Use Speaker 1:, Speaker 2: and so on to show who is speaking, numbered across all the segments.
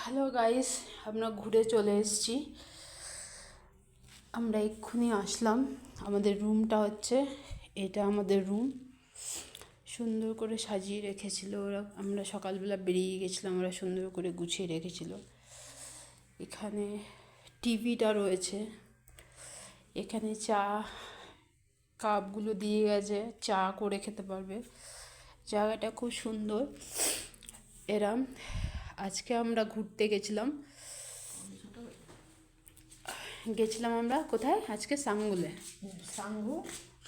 Speaker 1: Hello guys, আমরা ঘুরে চলে এসেছি। আমরা এক্ষুনি আসলাম। আমাদের রুমটা হচ্ছে এটা। আমাদের রুম সুন্দর করে সাজিয়ে রেখেছিল ওরা। আমরা সকালবেলা বেরিয়ে গেছিলাম, ওরা সুন্দর করে গুছিয়ে রেখেছিল। এখানে টিভিটা রয়েছে, এখানে চা কাপগুলো দিয়ে গেছে, চা করে খেতে পারবে। জায়গাটা খুব সুন্দর। এরম আজকে আমরা ঘুরতে গেছিলাম আমরা কোথায় আজকে? সাঙ্গুলে।
Speaker 2: সাঙ্গু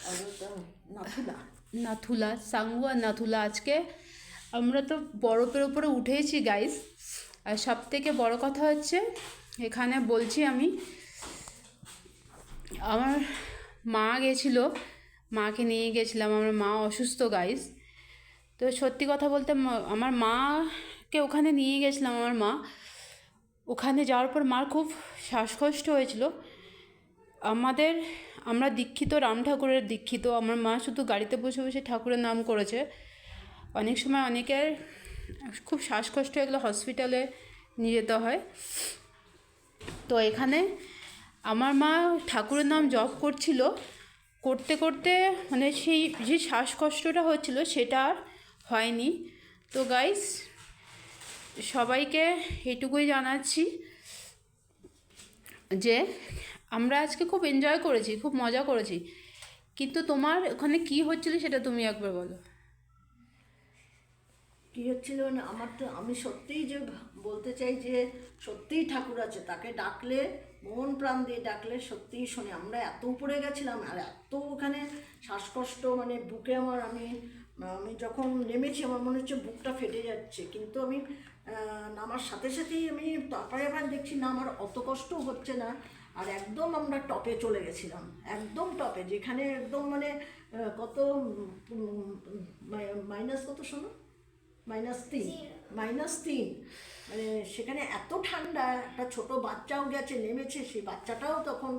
Speaker 2: আর নাথুলা।
Speaker 1: নাথুলা, সাঙ্গু আর নাথুলা। আজকে আমরা তো বরফের উপরে উঠেইছি গাইস। আর সব থেকে বড় কথা হচ্ছে, এখানে বলছি আমি, আমার মা গেছিলো, মাকে নিয়ে গেছিলাম। আমার মা অসুস্থ গাইস। তো সত্যি কথা বলতে আমার মাকে ওখানে নিয়ে গেছিলাম। আমার মা ওখানে যাওয়ার পর মার খুব শ্বাসকষ্ট হয়েছিল। আমরা দীক্ষিত, রাম ঠাকুরের দীক্ষিত। আমার মা শুধু গাড়িতে বসে বসে ঠাকুরের নাম করেছে। অনেক সময় অনেকের খুব শ্বাসকষ্ট হয়ে গেলে হসপিটালে নিয়ে যেতে হয়। তো এখানে আমার মা ঠাকুরের নাম জপ করছিল, করতে করতে মানে সেই যে শ্বাসকষ্টটা হচ্ছিল সেটা আর হয়নি। তো গাইস, সবাইকে এটুকুই জানাচ্ছি যে আমরা আজকে খুব এনজয় করেছি, খুব মজা করেছি। কিন্তু তোমার ওখানে কি হচ্ছিল সেটা তুমি একবার বলো।
Speaker 2: কি হচ্ছিল না, আমি সত্যিই যে বলতে চাই যে সত্যিই ঠাকুর আছে, তাকে ডাকলে, মন প্রাণ দিয়ে ডাকলে সত্যিই শোনে। আমরা এত উপরে গেছিলাম আর এত ওখানে শ্বাসকষ্ট, মানে বুকে আমি যখন নেমেছি আমার মনে হচ্ছে বুকটা ফেটে যাচ্ছে। কিন্তু আমি নামার সাথে সাথেই আমি তারপরে আবার দেখছি না, আমার অত কষ্টও হচ্ছে না। আর একদম আমরা টপে চলে গেছিলাম, একদম টপে, যেখানে একদম মানে কত মাইনাস কত, শোনো, -3 মানে সেখানে এত ঠান্ডা। একটা ছোট বাচ্চাও গেছে, নেমেছে, সেই বাচ্চাটাও তখন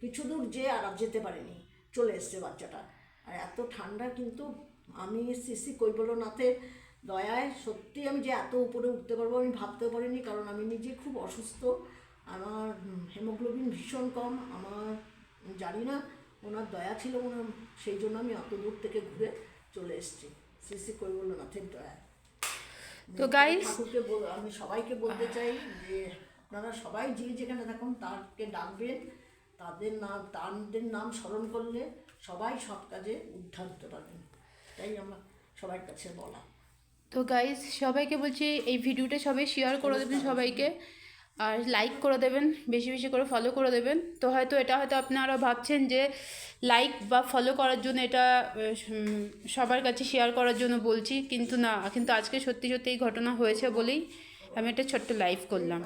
Speaker 2: কিছু দূর আর যেতে পারেনি, চলে এসছে বাচ্চাটা। আর এত ঠান্ডা, কিন্তু আমি শ্রী কৈবল্যনাথের দয়ায় সত্যি আমি যে এত উপরে উঠতে পারবো আমি ভাবতেও পারিনি। কারণ আমি নিজে খুব অসুস্থ, আমার হেমোগ্লোবিন ভীষণ কম। আমার জানি না, ওনার দয়া ছিল ওনার, সেই জন্য আমি অত দূর থেকে ঘুরে চলে এসেছি শ্রী কৈবল্যনাথের দয়ায়।
Speaker 1: তো গাইস,
Speaker 2: ঠাকুরকে আমি সবাইকে বলতে চাই যে আপনারা সবাই যে যেখানে থাকুন তাকে ডাকবেন। তাদের নাম স্মরণ করলে সবাই সব কাজে উদ্ধার হতে পারবেন। তাই আমার সবার কাছে বলা।
Speaker 1: তো গাইস, সবাইকে বলছি এই ভিডিওটা সবাই শেয়ার করে দেবেন সবাইকে, আর লাইক করে দেবেন, বেশি বেশি করে ফলো করে দেবেন। তো হয়তো আপনারা ভাবছেন যে লাইক বা ফলো করার জন্য এটা সবার কাছে শেয়ার করার জন্য বলছি, কিন্তু না, কিন্তু আজকে সত্যি সত্যি এই ঘটনা হয়েছে বলেই আমি একটা ছোট্ট লাইভ করলাম।